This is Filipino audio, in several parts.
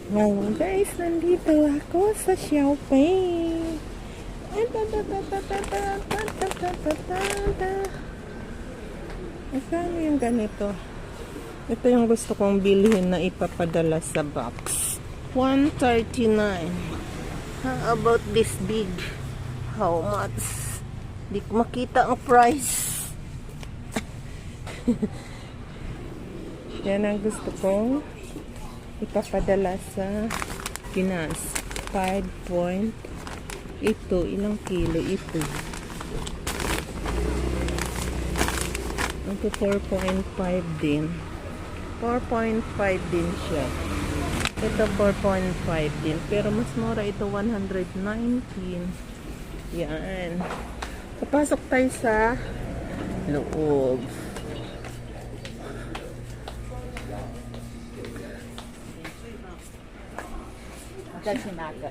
Hello guys, nandito ako sa Xiaopei. Magkano yung ganito? Ito yung gusto kong bilhin na ipapadala sa box. 139. How about this big? How much? Di ko makita ang price. Yan ang gusto kong ipapadala sa Pinas. 5 point. Ito, ilang kilo ito? Ito 4.5 din. 4.5 din siya. Ito 4.5 din. Pero mas mura ito, 119. Yan. Papasok tayo sa loob.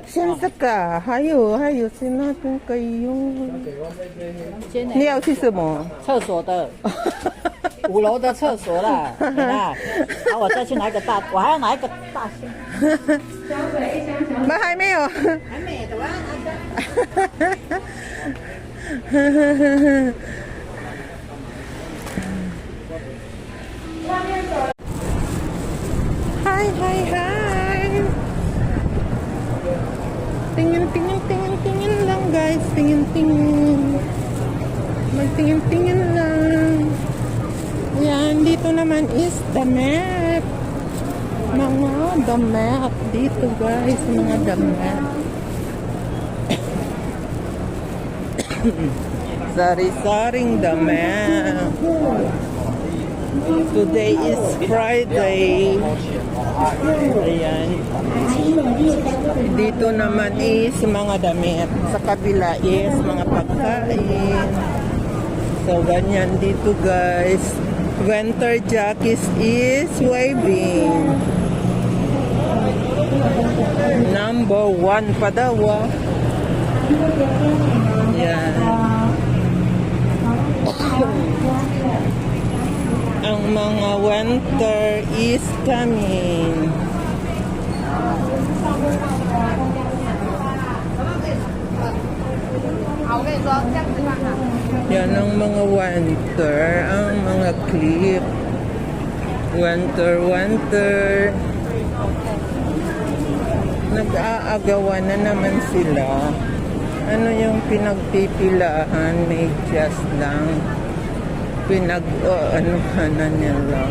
现在个还有是那种可以用。你要去什么？厕所的，5楼的厕所啦，我再去拿一个大，我还要拿一个大箱。还没有。还没的哇，Hi. Tingin lang guys. Tingin. Magtingin lang. Yan, dito naman is damit. Mga damit. Dito guys, mga damit. Sari-saring damit. Today is Friday. Ayan. Dito naman is mga damit. Sa kabila is mga pagkain. So, ganyan dito guys. Winter jacket is waving. Number 1 pa daw. Yan. Ang mga winter is coming. Yan ang mga winter, ang mga clip. Winter. Nag-aagawan na naman sila. Ano yung pinagpipilahan? May just lang. Pinag-anuhan na nila.